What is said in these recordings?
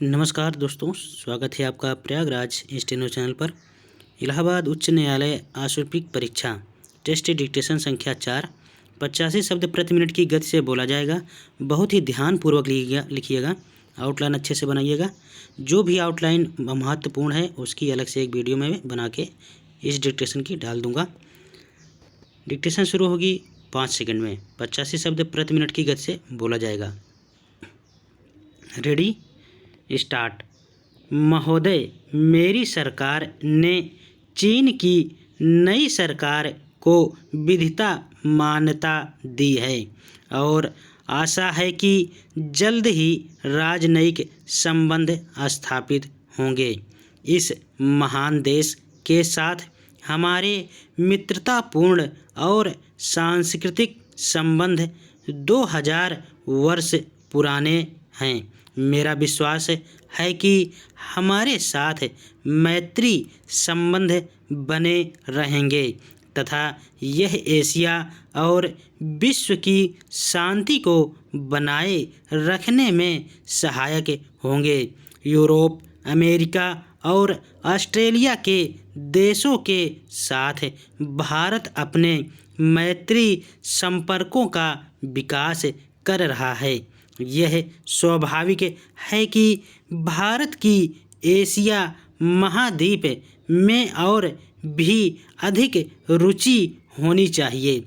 नमस्कार दोस्तों, स्वागत है आपका प्रयागराज स्टेनो चैनल पर। इलाहाबाद उच्च न्यायालय आशुल्पिक परीक्षा टेस्ट डिक्टेशन संख्या 4 85 शब्द प्रति मिनट की गति से बोला जाएगा। बहुत ही ध्यानपूर्वक लिखिएगा, आउटलाइन अच्छे से बनाइएगा। जो भी आउटलाइन महत्वपूर्ण है उसकी अलग से एक वीडियो में बना के इस डिक्टेशन की डाल दूँगा। डिक्टेशन शुरू होगी 5 सेकंड में। 85 शब्द प्रति मिनट की गति से बोला जाएगा। Ready, start. महोदय, मेरी सरकार ने चीन की नई सरकार को विधिता मान्यता दी है और आशा है कि जल्द ही राजनयिक संबंध स्थापित होंगे। इस महान देश के साथ हमारे मित्रतापूर्ण और सांस्कृतिक संबंध 2000 वर्ष पुराने हैं। मेरा विश्वास है कि हमारे साथ मैत्री संबंध बने रहेंगे तथा यह एशिया और विश्व की शांति को बनाए रखने में सहायक होंगे। यूरोप, अमेरिका और ऑस्ट्रेलिया के देशों के साथ भारत अपने मैत्री संपर्कों का विकास कर रहा है। यह स्वाभाविक है कि भारत की एशिया महाद्वीप में और भी अधिक रुचि होनी चाहिए,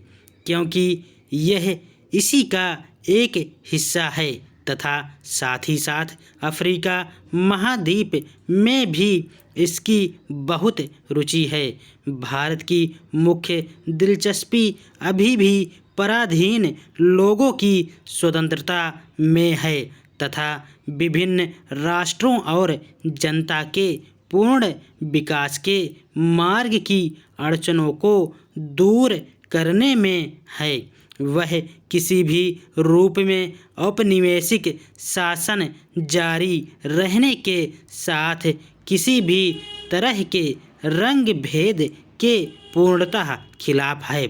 क्योंकि यह इसी का एक हिस्सा है तथा साथ ही साथ अफ्रीका महाद्वीप में भी इसकी बहुत रुचि है। भारत की मुख्य दिलचस्पी अभी भी पराधीन लोगों की स्वतंत्रता में है तथा विभिन्न राष्ट्रों और जनता के पूर्ण विकास के मार्ग की अड़चनों को दूर करने में है। वह किसी भी रूप में औपनिवेशिक शासन जारी रहने के साथ किसी भी तरह के रंग भेद के पूर्णतः खिलाफ है।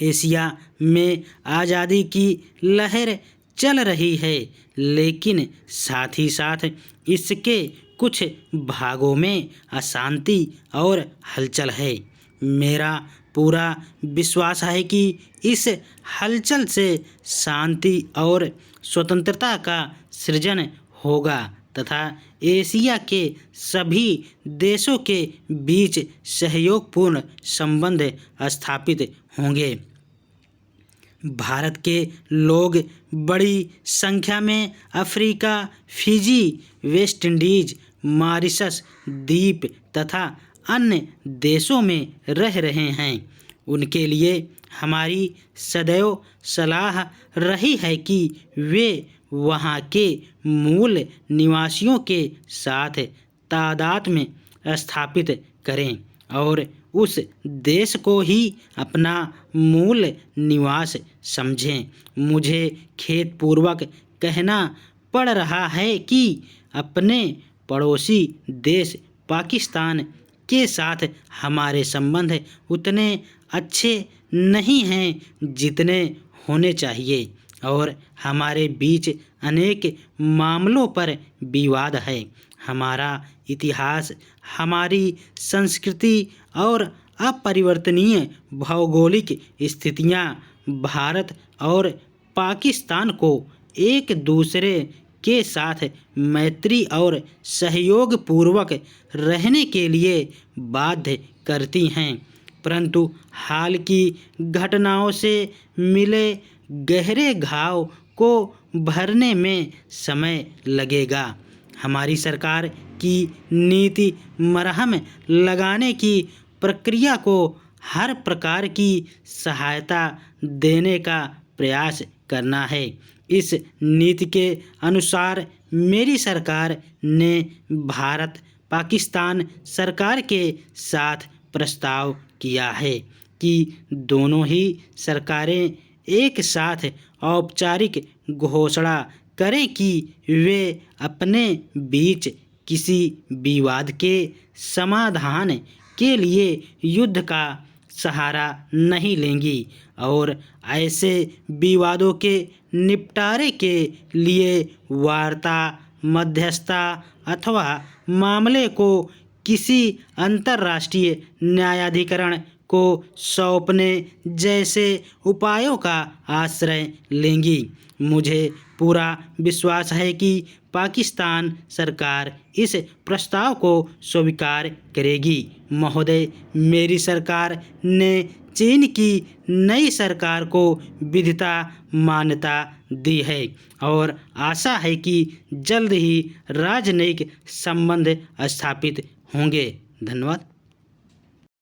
एशिया में आज़ादी की लहर चल रही है, लेकिन साथ ही साथ इसके कुछ भागों में अशांति और हलचल है। मेरा पूरा विश्वास है कि इस हलचल से शांति और स्वतंत्रता का सृजन होगा तथा एशिया के सभी देशों के बीच सहयोगपूर्ण संबंध स्थापित होंगे। भारत के लोग बड़ी संख्या में Africa, Fiji, West Indies, Mauritius द्वीप तथा अन्य देशों में रह रहे हैं। उनके लिए हमारी सदैव सलाह रही है कि वे वहाँ के मूल निवासियों के साथ तादाद में स्थापित करें और उस देश को ही अपना मूल निवास समझें। मुझे खेदपूर्वक कहना पड़ रहा है कि अपने पड़ोसी देश पाकिस्तान के साथ हमारे संबंध उतने अच्छे नहीं हैं जितने होने चाहिए और हमारे बीच अनेक मामलों पर विवाद है। हमारा इतिहास, हमारी संस्कृति और अपरिवर्तनीय भौगोलिक स्थितियां भारत और पाकिस्तान को एक दूसरे के साथ मैत्री और सहयोगपूर्वक रहने के लिए बाध्य करती हैं, परंतु हाल की घटनाओं से मिले गहरे घाव को भरने में समय लगेगा। हमारी सरकार की नीति मरहम लगाने की प्रक्रिया को हर प्रकार की सहायता देने का प्रयास करना है। इस नीति के अनुसार मेरी सरकार ने भारत पाकिस्तान सरकार के साथ प्रस्ताव किया है कि दोनों ही सरकारें एक साथ औपचारिक घोषणा करें कि वे अपने बीच किसी विवाद के समाधान के लिए युद्ध का सहारा नहीं लेंगी और ऐसे विवादों के निपटारे के लिए मध्यस्थता अथवा मामले को किसी अंतर्राष्ट्रीय न्यायाधिकरण को सौंपने जैसे उपायों का आश्रय लेंगी। मुझे पूरा विश्वास है कि पाकिस्तान सरकार इस प्रस्ताव को स्वीकार करेगी। महोदय, मेरी सरकार ने चीन की नई सरकार को विधिता मान्यता दी है और आशा है कि जल्द ही राजनयिक संबंध स्थापित होंगे। धन्यवाद।